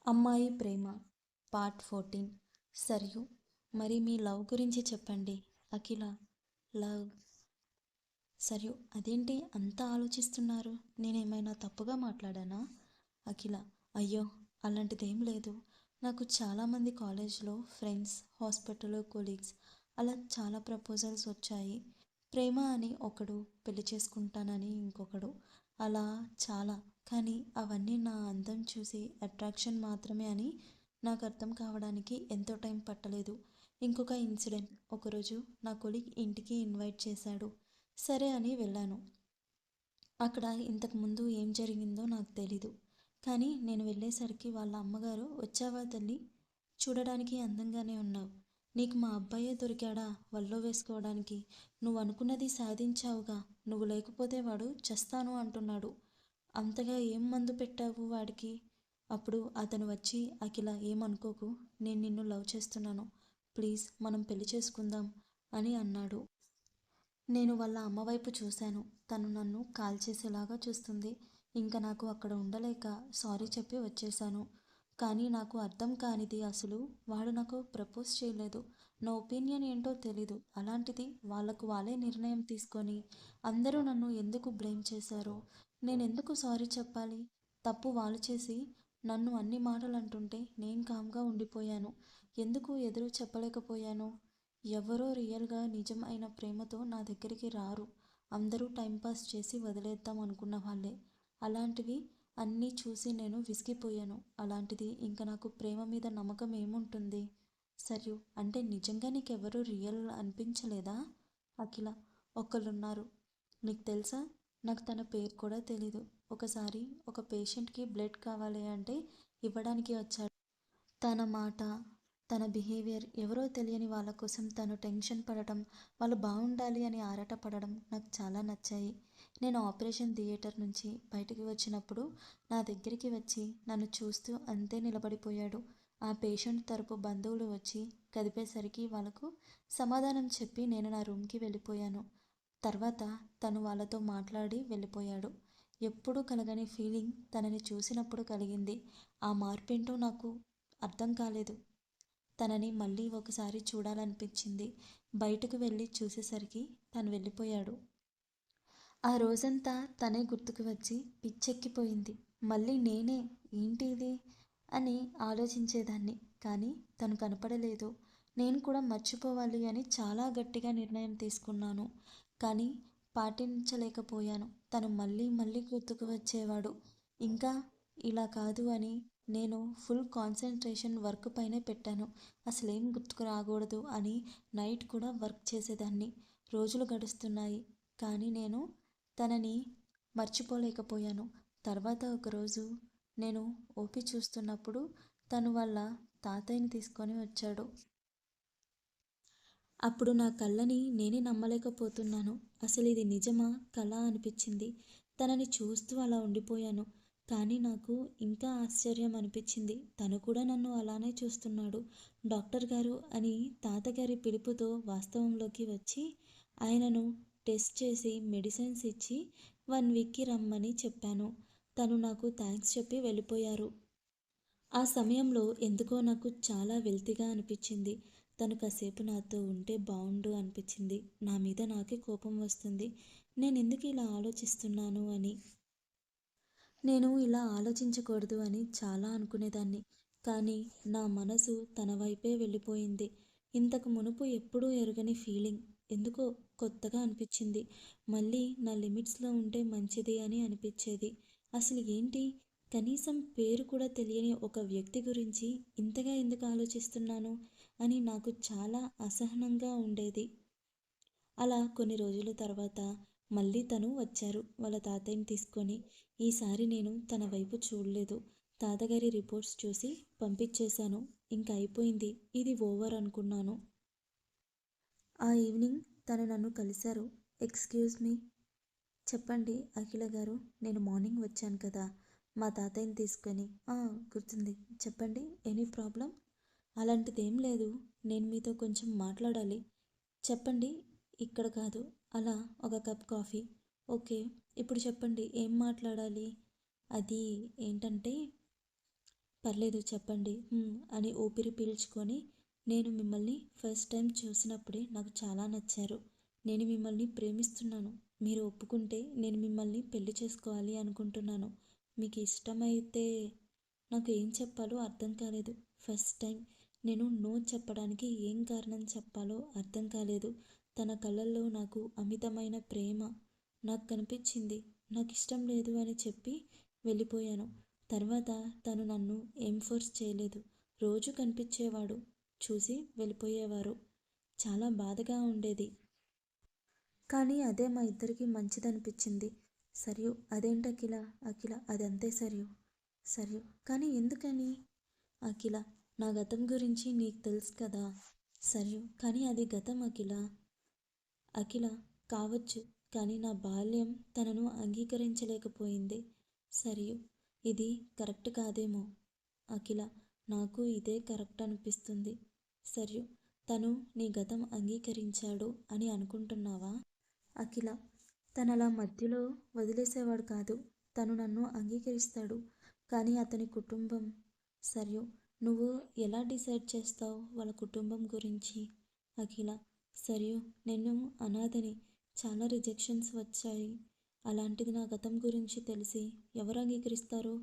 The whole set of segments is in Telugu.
అమ్మాయి ప్రేమ పార్ట్ 14. సరియు, మరి మీ లవ్ గురించి చెప్పండి. అఖిల. లవ్. సరియు, అదేంటి అంత ఆలోచిస్తున్నారు? నేనేమైనా తప్పుగా మాట్లాడానా? అఖిల. అయ్యో, అలాంటిదేం లేదు. నాకు చాలామంది కాలేజ్లో ఫ్రెండ్స్, హాస్పిటల్లో కొలీగ్స్, అలా చాలా ప్రపోజల్స్ వచ్చాయి. ప్రేమ అని ఒకడు, పెళ్లి చేసుకుంటానని ఇంకొకడు, అలా చాలా. కానీ అవన్నీ నా అందం చూసి అట్రాక్షన్ మాత్రమే అని నాకు అర్థం కావడానికి ఎంతో టైం పట్టలేదు. ఇంకొక ఇన్సిడెంట్. ఒకరోజు నా కొలీగ్ ఇంటికి ఇన్వైట్ చేశాడు. సరే అని వెళ్ళాను. అక్కడ ఇంతకుముందు ఏం జరిగిందో నాకు తెలీదు. కానీ నేను వెళ్ళేసరికి వాళ్ళ అమ్మగారు, వచ్చావా తల్లి, చూడడానికి అందంగానే ఉన్నావు. నీకు మా అబ్బాయే దొరికాడా వల్లో వేసుకోవడానికి? నువ్వు అనుకున్నది సాధించావుగా. నువ్వు లేకపోతే వాడు చస్తాను అంటున్నాడు. అంతగా ఏం మందు పెట్టావు వాడికి? అప్పుడు అతను వచ్చి, అఖిల ఏమనుకోకు, నేను నిన్ను లవ్ చేస్తున్నాను. ప్లీజ్ మనం పెళ్లి చేసుకుందాం అని అన్నాడు. నేను వాళ్ళ అమ్మ వైపు చూశాను. తను నన్ను కాల్చేసేలాగా చూస్తుంది. ఇంకా నాకు అక్కడ ఉండలేక సారీ చెప్పి వచ్చేశాను. కానీ నాకు అర్థం కానిది, అసలు వాడు నాకు ప్రపోజ్ చేయలేదు. నా ఒపీనియన్ ఏంటో తెలీదు. అలాంటిది వాళ్ళకు వాళ్ళే నిర్ణయం తీసుకొని అందరూ నన్ను ఎందుకు బ్లేమ్ చేశారో, నేనెందుకు సారీ చెప్పాలి? తప్పు వాళ్ళు చేసి నన్ను అన్ని మాటలు అంటుంటే నేను కామ్గా ఉండిపోయాను. ఎందుకు ఎదురు చెప్పలేకపోయాను? ఎవరో రియల్గా నిజం అయిన ప్రేమతో నా దగ్గరికి రారు. అందరూ టైంపాస్ చేసి వదిలేద్దాం అనుకున్న వాళ్ళే. అలాంటివి అన్నీ చూసి నేను విసిగిపోయాను. అలాంటిది ఇంక నాకు ప్రేమ మీద నమ్మకం ఏముంటుంది? సర్యు, అంటే నిజంగా నీకెవరూ రియల్ అనిపించలేదా? అఖిల. ఒకళ్ళున్నారు. నీకు తెలుసా? నాకు తన పేరు కూడా తెలీదు. ఒకసారి ఒక పేషెంట్కి బ్లడ్ కావాలి అంటే ఇవ్వడానికి వచ్చాడు. తన మాట, తన బిహేవియర్, ఎవరో తెలియని వాళ్ళ కోసం తను టెన్షన్ పడటం, వాళ్ళు బాగుండాలి అని ఆరాటపడడం నాకు చాలా నచ్చాయి. నేను ఆపరేషన్ థియేటర్ నుంచి బయటికి వచ్చినప్పుడు నా దగ్గరికి వచ్చి నన్ను చూస్తూ అంతే నిలబడిపోయాడు. ఆ పేషెంట్ తరపు బంధువులు వచ్చి కదిపేసరికి వాళ్ళకు సమాధానం చెప్పి నేను నా రూమ్కి వెళ్ళిపోయాను. తర్వాత తను వాళ్ళతో మాట్లాడి వెళ్ళిపోయాడు. ఎప్పుడూ కలగని ఫీలింగ్ తనని చూసినప్పుడు కలిగింది. ఆ మార్పేంటో నాకు అర్థం కాలేదు. తనని మళ్ళీ ఒకసారి చూడాలనిపించింది. బయటకు వెళ్ళి చూసేసరికి తను వెళ్ళిపోయాడు. ఆ రోజంతా తనే గుర్తుకు వచ్చి పిచ్చెక్కిపోయింది. మళ్ళీ నేనే ఏంటి ఇది అని ఆలోచించేదాన్ని. కానీ తను కనపడలేదు. నేను కూడా మర్చిపోవాలి అని చాలా గట్టిగా నిర్ణయం తీసుకున్నాను. కానీ పాటించలేకపోయాను. తను మళ్ళీ మళ్ళీ గుర్తుకు వచ్చేవాడు. ఇంకా ఇలా కాదు అని నేను ఫుల్ కాన్సన్ట్రేషన్ వర్క్ పైనే పెట్టాను. అసలేం గుర్తుకు రాకూడదు అని నైట్ కూడా వర్క్ చేసేదాన్ని. రోజులు గడుస్తున్నాయి. కానీ నేను తనని మర్చిపోలేకపోయాను. తర్వాత ఒకరోజు నేను ఓపి చూస్తున్నప్పుడు తను వాళ్ళ తాతయ్యని తీసుకొని వచ్చాడు. అప్పుడు నా కళ్ళని నేనే నమ్మలేకపోతున్నాను. అసలు ఇది నిజమా కలా అనిపించింది. తనని చూస్తూ అలా ఉండిపోయాను. కానీ నాకు ఇంకా ఆశ్చర్యం అనిపించింది. తను కూడా నన్ను అలానే చూస్తున్నాడు. డాక్టర్ గారు అని తాతగారి పిలుపుతో వాస్తవంలోకి వచ్చి ఆయనను టెస్ట్ చేసి మెడిసిన్స్ ఇచ్చి 1 వీక్కి రమ్మని చెప్పాను. తను నాకు థ్యాంక్స్ చెప్పి వెళ్ళిపోయారు. ఆ సమయంలో ఎందుకో నాకు చాలా వెల్తీగా అనిపించింది. తను కాసేపు నాతో ఉంటే బావుండు అనిపించింది. నా మీద నాకే కోపం వస్తుంది. నేనెందుకు ఇలా ఆలోచిస్తున్నాను అని. నేను ఇలా ఆలోచించకూడదు అని చాలా అనుకునేదాన్ని. కానీ నా మనసు తన వైపే వెళ్ళిపోయింది. ఇంతకు మునుపు ఎప్పుడూ ఎరుగని ఫీలింగ్. ఎందుకో కొత్తగా అనిపించింది. మళ్ళీ నా లిమిట్స్లో ఉంటే మంచిది అని అనిపించేది. అసలు ఏంటి, కనీసం పేరు కూడా తెలియని ఒక వ్యక్తి గురించి ఇంతగా ఎందుకు ఆలోచిస్తున్నాను అని నాకు చాలా అసహనంగా ఉండేది. అలా కొన్ని రోజుల తర్వాత మళ్ళీ తను వచ్చారు వాళ్ళ తాతయ్యని తీసుకొని. ఈసారి నేను తన వైపు చూడలేదు. తాతగారి రిపోర్ట్స్ చూసి పంపించేశాను. ఇంక అయిపోయింది, ఇది ఓవర్ అనుకున్నాను. ఆ ఈవినింగ్ తను నన్ను కలిశారు. Excuse me. చెప్పండి అఖిల గారు, నేను మార్నింగ్ వచ్చాను కదా మా తాతయ్యని తీసుకొని. గుర్తుంది, చెప్పండి, ఎనీ ప్రాబ్లం? అలాంటిదేం లేదు. నేను మీతో కొంచెం మాట్లాడాలి. చెప్పండి. ఇక్కడ కాదు, అలా ఒక కప్ కాఫీ. ఓకే, ఇప్పుడు చెప్పండి ఏం మాట్లాడాలి? అది ఏంటంటే పర్లేదు చెప్పండి అని ఊపిరి పీల్చుకొని, నేను మిమ్మల్ని ఫస్ట్ టైం చూసినప్పుడే నాకు చాలా నచ్చారు. నేను మిమ్మల్ని ప్రేమిస్తున్నాను. మీరు ఒప్పుకుంటే నేను మిమ్మల్ని పెళ్లి చేసుకోవాలి అనుకుంటున్నాను. మీకు ఇష్టమైతే నాకు ఏం చెప్పాలో అర్థం కాలేదు. ఫస్ట్ టైం నేను నో చెప్పడానికి ఏం కారణం చెప్పాలో అర్థం కాలేదు. తన కళ్ళల్లో నాకు అమితమైన ప్రేమ నాకు కనిపించింది. నాకు ఇష్టం లేదు అని చెప్పి వెళ్ళిపోయాను. తర్వాత తను నన్ను ఏం ఫోర్స్ చేయలేదు. రోజు కనిపించేవాడు. చూసి వెళ్ళిపోయేవారు. చాలా బాధగా ఉండేది. కానీ అదే మా ఇద్దరికి మంచిదనిపించింది. సరియు అదేంటి అఖిల? అఖిల అదంతే సరియు. సరియు కానీ ఎందుకని? అఖిల నా గతం గురించి నీకు తెలుసు కదా. సరియు కానీ అది గతం అఖిల. అఖిల కావచ్చు, కానీ నా బాల్యం తనను అంగీకరించలేకపోయింది. సరియు ఇది కరెక్ట్ కాదేమో. అఖిల నాకు ఇదే కరెక్ట్ అనిపిస్తుంది. సరియు తను నీ గతం అంగీకరించాడు అని అనుకుంటున్నావా? అఖిల తనలా మధ్యలో వదిలేసేవాడు కాదు. తను నన్ను అంగీకరిస్తాడు. కానీ అతని కుటుంబం. సరియు నువ్వు ఎలా డిసైడ్ చేస్తావు వాళ్ళ కుటుంబం గురించి? అఖిల సరియు నేను అనాథని. చాలా రిజెక్షన్స్ వచ్చాయి. అలాంటిది నా గతం గురించి తెలిసి ఎవరు అంగీకరిస్తారు?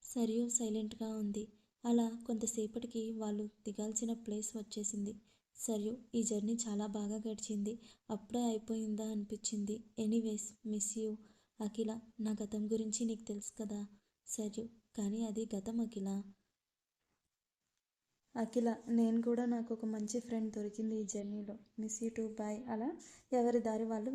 సరియు సైలెంట్గా ఉంది. అలా కొంతసేపటికి వాళ్ళు దిగాల్సిన ప్లేస్ వచ్చేసింది. సరియు ఈ జర్నీ చాలా బాగా గడిచింది. అప్పుడే అయిపోయిందా అనిపించింది. Anyways miss you. అఖిల నా గతం గురించి నీకు తెలుసు కదా. సరియు కానీ అది గతం అఖిల. అఖిల నేను కూడా నాకు ఒక మంచి ఫ్రెండ్ దొరికింది ఈ జర్నీలో. Miss you too bye. అలా ఎవరి దారి వాళ్ళు